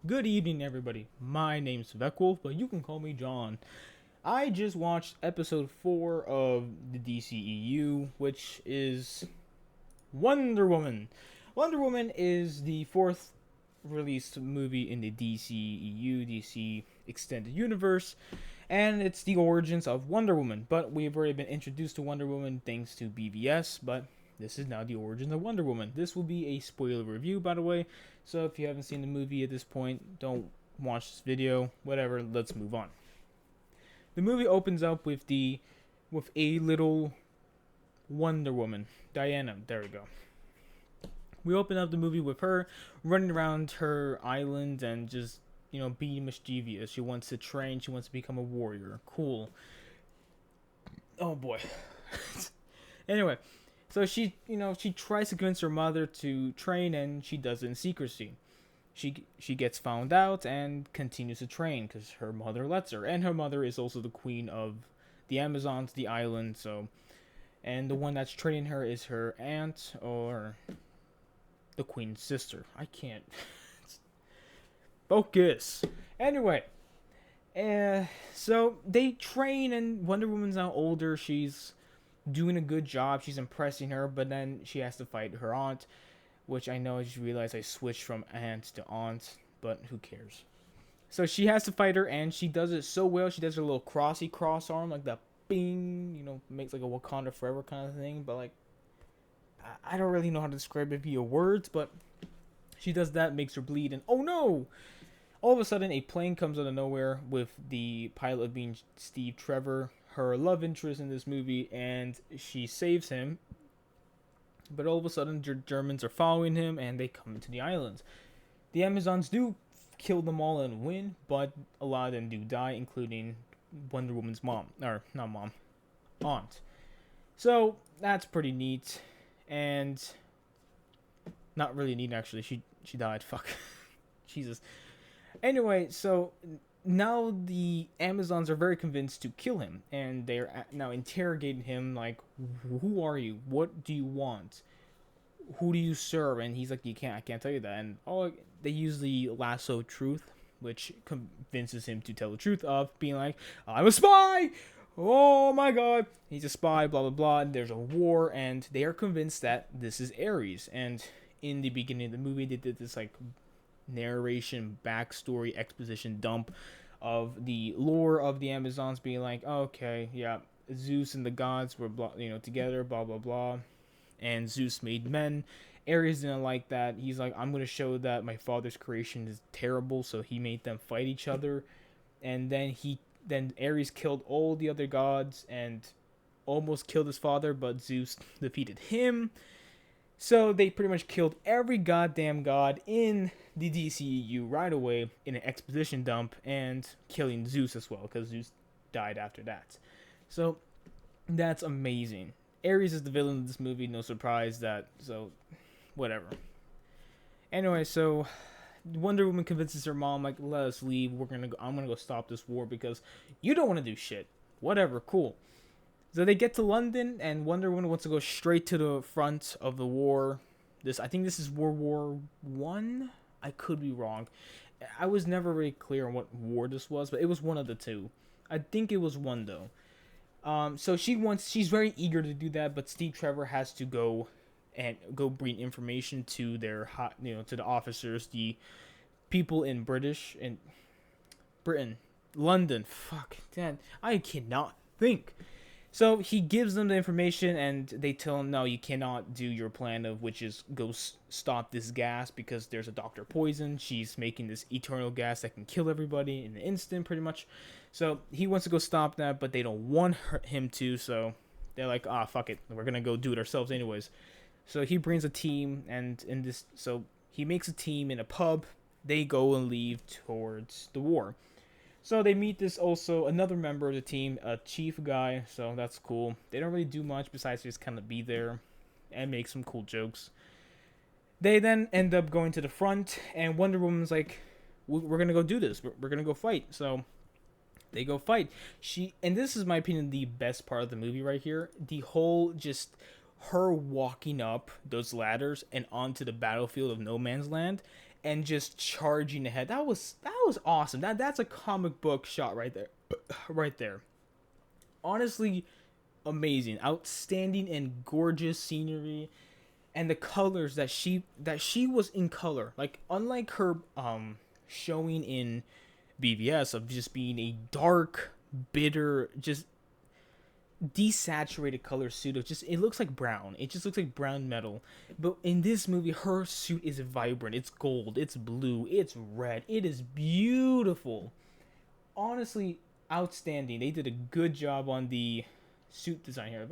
Good evening, everybody. My name's Vecwolf, but you can call me John. I just watched episode 4 of the DCEU, which is Wonder Woman. Wonder Woman is the fourth released movie in the DCEU, DC Extended Universe, and it's the origins of Wonder Woman. But we've already been introduced to Wonder Woman thanks to BVS, but this is now the origins of Wonder Woman. This will be a spoiler review, by the way, so if you haven't seen the movie at this point, don't watch this video. Whatever, let's move on. The movie opens up with a little Wonder Woman, Diana. There we go. We open up the movie with her running around her island and just, being mischievous. She wants to train, she wants to become a warrior. Cool. Oh boy. Anyway, so she tries to convince her mother to train, and she does it in secrecy. She gets found out and continues to train because her mother lets her, and her mother is also the queen of the Amazons, the island. So, and the one that's training her is her aunt or the queen's sister. I can't focus. Anyway, so they train, and Wonder Woman's now older. She's doing a good job. She's impressing her, but then she has to fight her aunt, which I know I just realized I switched from aunt to aunt, but who cares? So she has to fight her, and she does it so well. She does her little cross arm, like the bing, makes like a Wakanda Forever kind of thing. But like, I don't really know how to describe it via words, but she does that, makes her bleed, and oh no! All of a sudden, a plane comes out of nowhere with the pilot being Steve Trevor, her love interest in this movie, and she saves him. But all of a sudden, Germans are following him, and they come into the islands. The Amazons do kill them all and win, but a lot of them do die, including Wonder Woman's mom, or not mom, aunt. So that's pretty neat, and not really neat actually. She died. Fuck, Jesus. Anyway, so now the Amazons are very convinced to kill him, and they're now interrogating him like, "Who are you? What do you want? Who do you serve?" And he's like, I can't tell you that." And they use the lasso of truth, which convinces him to tell the truth of being like, "I'm a spy. Oh my god, he's a spy." Blah blah blah. And there's a war, and they are convinced that this is Ares. And in the beginning of the movie, they did this like narration, backstory, exposition dump of the lore of the Amazons, being like, okay, yeah, Zeus and the gods were together, blah blah blah, and Zeus made men. Ares didn't like that. He's like, I'm gonna show that my father's creation is terrible, so he made them fight each other, and then Ares killed all the other gods and almost killed his father, but Zeus defeated him. So they pretty much killed every goddamn god in the DCEU right away in an exposition dump, and killing Zeus as well, because Zeus died after that. So that's amazing. Ares is the villain of this movie, no surprise that, so whatever. Anyway, so Wonder Woman convinces her mom, like, let us leave, I'm gonna go stop this war because you don't want to do shit. Whatever, cool. So they get to London, and Wonder Woman wants to go straight to the front of the war. I think this is World War One. I could be wrong. I was never really clear on what war this was, but it was one of the two. I think it was one though. So she's very eager to do that, but Steve Trevor has to go bring information to to the officers, the people in Britain, London. Fuck, Dad, I cannot think. So he gives them the information, and they tell him, no, you cannot do your plan of which is go stop this gas because there's a Dr. Poison. She's making this eternal gas that can kill everybody in an instant, pretty much. So he wants to go stop that, but they don't want him to, so they're like, fuck it. We're going to go do it ourselves anyways. So he brings a team, and so he makes a team in a pub. They go and leave towards the war. So they meet another member of the team, a chief guy, so that's cool. They don't really do much besides just kind of be there and make some cool jokes. They then end up going to the front, and Wonder Woman's like, we're going to go do this. We're going to go fight. So they go fight. And this is my opinion the best part of the movie right here. The whole just her walking up those ladders and onto the battlefield of No Man's Land and just charging ahead. That was awesome. That's a comic book shot right there. Right there. Honestly, amazing. Outstanding and gorgeous scenery, and the colors that she was in color. Like, unlike her showing in BVS of just being a dark, bitter, just desaturated color suit of just, it looks like brown. It just looks like brown metal. But in this movie, her suit is vibrant. It's gold, it's blue, it's red. It is beautiful. Honestly, outstanding. They did a good job on the suit design here.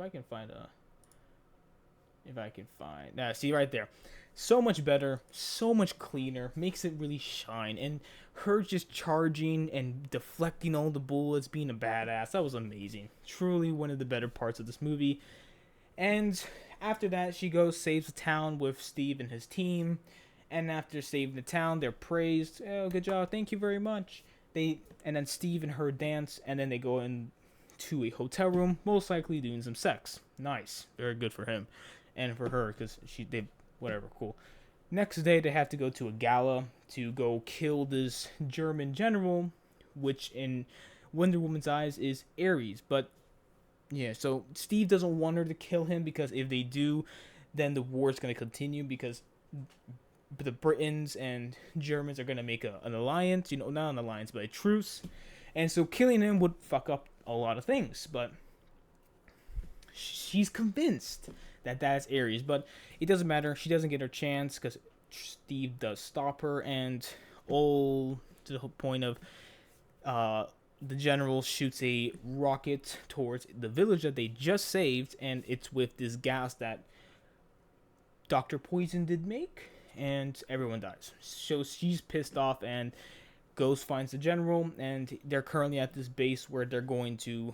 See right there. So much better, so much cleaner, makes it really shine. And her just charging and deflecting all the bullets, being a badass, that was amazing. Truly one of the better parts of this movie. And after that, she goes, saves the town with Steve and his team. And after saving the town, they're praised. Oh, good job, thank you very much. And then Steve and her dance, and then they go into a hotel room, most likely doing some sex. Nice, very good for him and for her, because whatever, cool. Next day, they have to go to a gala to go kill this German general, which in Wonder Woman's eyes is Ares. But yeah, so Steve doesn't want her to kill him, because if they do, then the war is going to continue, because the Britons and Germans are going to make an alliance, not an alliance, but a truce. And so killing him would fuck up a lot of things, but she's convinced that that's Ares. But it doesn't matter. She doesn't get her chance, because Steve does stop her, and all to the point of the general shoots a rocket towards the village that they just saved, and it's with this gas that Dr. Poison did make, and everyone dies. So she's pissed off, and goes, finds the general, and they're currently at this base where they're going to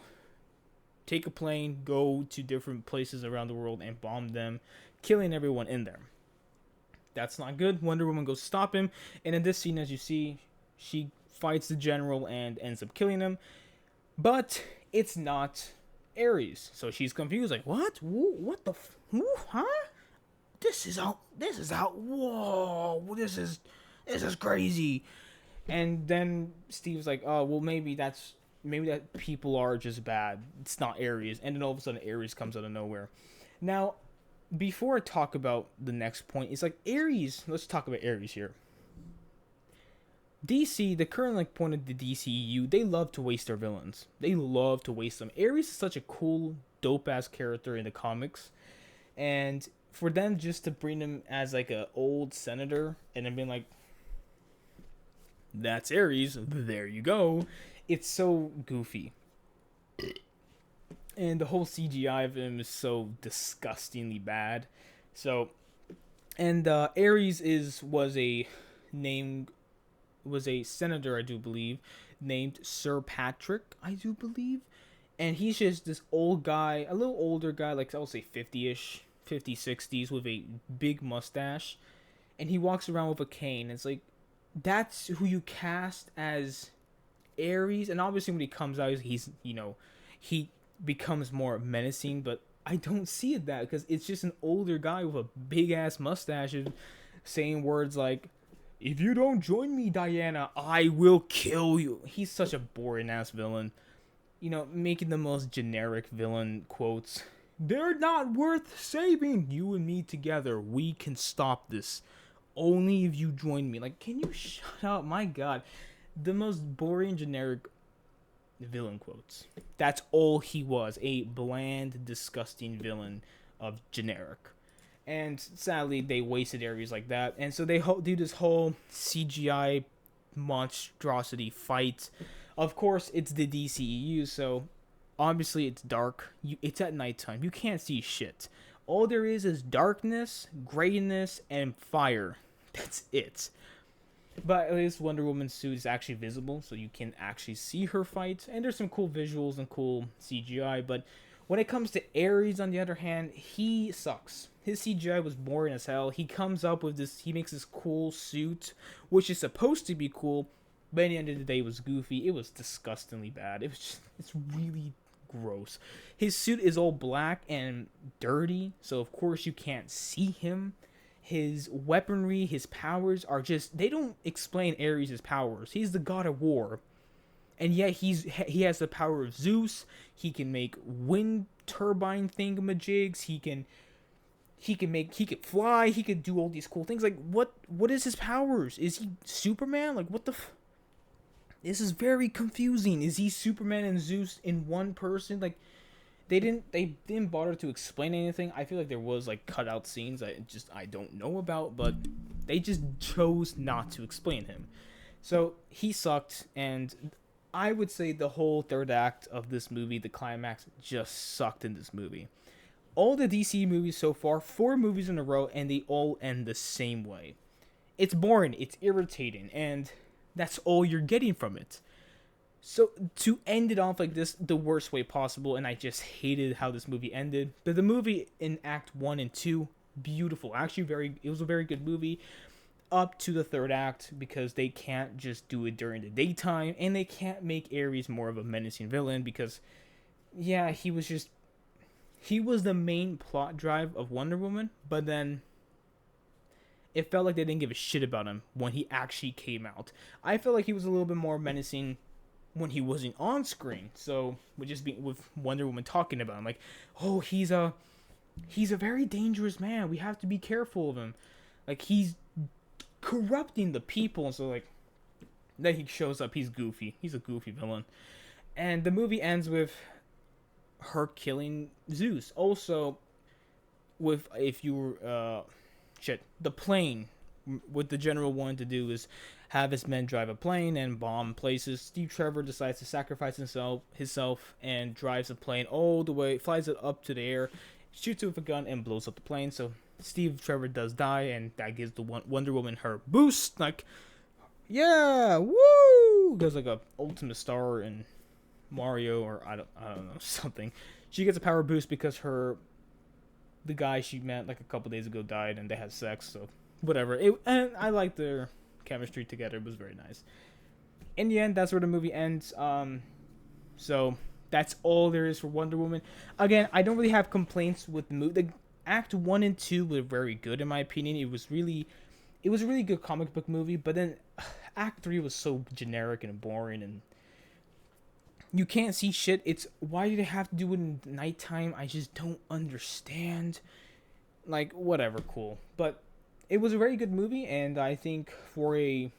take a plane, go to different places around the world, and bomb them, killing everyone in there. That's not good. Wonder Woman goes to stop him, and in this scene, as you see, she fights the general and ends up killing him, but it's not Ares. So she's confused, like, what? What the who? Huh? This is out. Whoa, this is crazy. And then Steve's like, oh, well, maybe that people are just bad. It's not Ares. And then all of a sudden, Ares comes out of nowhere. Now, before I talk about the next point, it's like Ares. Let's talk about Ares here. DC, the current point of the DCEU, they love to waste their villains. They love to waste them. Ares is such a cool, dope-ass character in the comics. And for them just to bring him as like a old senator and then being like, that's Ares, there you go. It's so goofy. And the whole CGI of him is so disgustingly bad. So, and Ares was a senator, I do believe, named Sir Patrick, I do believe. And he's just this old guy, a little older guy, like I would say 50-ish, 50s, 60s, with a big mustache. And he walks around with a cane. It's like, that's who you cast as Ares. And obviously when he comes out, he's he becomes more menacing, but I don't see it that, because it's just an older guy with a big ass mustache and saying words like, if you don't join me, Diana, I will kill you. He's such a boring ass villain, making the most generic villain quotes. They're not worth saving. You and me together, we can stop this. Only if you join me. Like, can you shut up? My god. The most boring, generic villain quotes. That's all he was. A bland, disgusting villain of generic. And sadly, they wasted Ares like that. And so they do this whole CGI monstrosity fight. Of course, it's the DCEU, so obviously it's dark. It's at nighttime. You can't see shit. All there is darkness, grayness, and fire. That's it. But at least Wonder Woman's suit is actually visible, so you can actually see her fight. And there's some cool visuals and cool CGI. But when it comes to Ares, on the other hand, he sucks. His CGI was boring as hell. He comes up with this, he makes this cool suit, which is supposed to be cool, but at the end of the day, it was goofy. It was disgustingly bad. It's really gross. His suit is all black and dirty, so of course you can't see him. his weaponry, his powers are just, they don't explain Ares' powers. He's the god of war. And yet he has the power of Zeus. He can make wind turbine thingamajigs. He could fly. He could do all these cool things. Like, what is his powers? Is he Superman? Like, what the this is very confusing. Is he Superman and Zeus in one person? Like, they didn't bother to explain anything. I feel like there was like cutout scenes I don't know about, but they just chose not to explain him. So he sucked, and I would say the whole third act of this movie, the climax, just sucked in this movie. All the DC movies so far, 4 movies in a row, and they all end the same way. It's boring, it's irritating, and that's all you're getting from it. So to end it off like this, the worst way possible, and I just hated how this movie ended. But the movie in Act 1 and 2, beautiful. Actually, it was a very good movie up to the third act, because they can't just do it during the daytime, and they can't make Ares more of a menacing villain, because yeah, he was the main plot drive of Wonder Woman, but then it felt like they didn't give a shit about him when he actually came out. I felt like he was a little bit more menacing when he wasn't on screen. So with Wonder Woman talking about him, like, oh, he's a very dangerous man. We have to be careful of him. Like, he's corrupting the people. And so, like, then he shows up. He's goofy. He's a goofy villain. And the movie ends with her killing Zeus. Also, with the plane. What the general wanted to do is have his men drive a plane and bomb places. Steve Trevor decides to sacrifice himself and drives the plane all the way, flies it up to the air, shoots it with a gun, and blows up the plane. So Steve Trevor does die, and that gives the Wonder Woman her boost. Like, yeah, woo! There's like a ultimate star in Mario, or I don't know, something. She gets a power boost because the guy she met like a couple days ago died, and they had sex. So whatever. And I liked their chemistry together. It was very nice. In the end, that's where the movie ends. So that's all there is for Wonder Woman. Again, I don't really have complaints with the movie. The Act 1 and 2 were very good in my opinion. It was a really good comic book movie, but then Act 3 was so generic and boring, and you can't see shit. It's, why do they have to do it in nighttime? I just don't understand. Like, whatever, cool. But it was a very good movie, and I think for the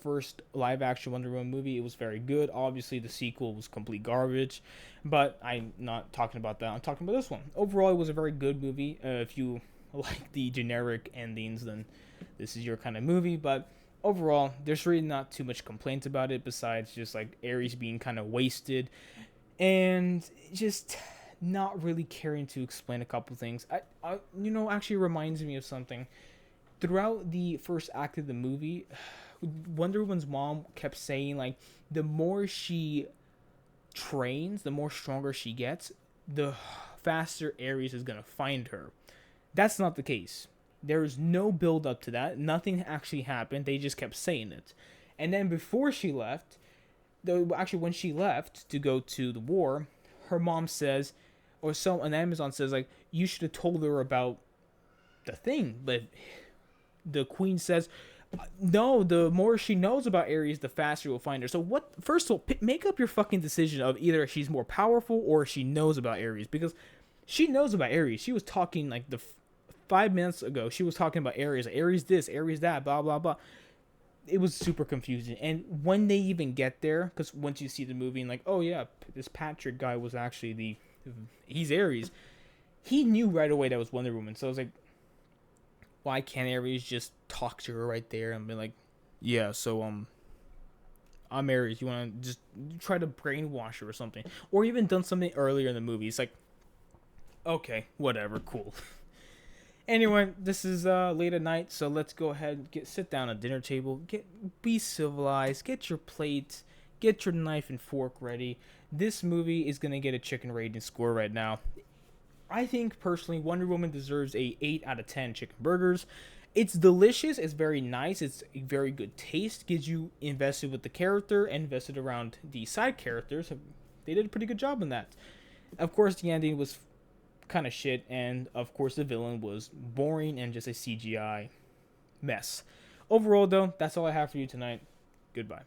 first live action Wonder Woman movie, it was very good. Obviously, the sequel was complete garbage, but I'm not talking about that. I'm talking about this one. Overall, it was a very good movie. If you like the generic endings, then this is your kind of movie. But overall, there's really not too much complaints about it, besides just like Ares being kind of wasted and just not really caring to explain a couple things. I actually reminds me of something. Throughout the first act of the movie, Wonder Woman's mom kept saying, like, the more she trains, the more stronger she gets, the faster Ares is gonna find her. That's not the case. There's no build up to that. Nothing actually happened. They just kept saying it. And then before she left, when she left to go to the war, her mom says, or on Amazon says, like, you should have told her about the thing. But the queen says, no, the more she knows about Ares, the faster we'll find her. So what? First of all, make up your fucking decision of either she's more powerful or she knows about Ares, because she knows about Ares. She was talking like 5 minutes ago. She was talking about Ares, Ares this, Ares that, blah blah blah. It was super confusing. And when they even get there, because once you see the movie and like, oh yeah, this Patrick guy was actually he's Ares. He knew right away that was Wonder Woman. So I was like, why can't Ares just talk to her right there and be like, yeah, so I'm Ares. You want to just try to brainwash her or something, or even done something earlier in the movie? It's like, okay, whatever, cool. Anyway, this is late at night, so let's go ahead and sit down at dinner table. Be civilized. Get your plate. Get your knife and fork ready. This movie is gonna get a chicken rating score right now. I think personally, Wonder Woman deserves a 8 out of 10 chicken burgers. It's delicious. It's very nice. It's a very good taste. Gets you invested with the character and invested around the side characters. They did a pretty good job on that. Of course, the ending was kind of shit, and of course the villain was boring and just a CGI mess. Overall, though, that's all I have for you tonight. Goodbye.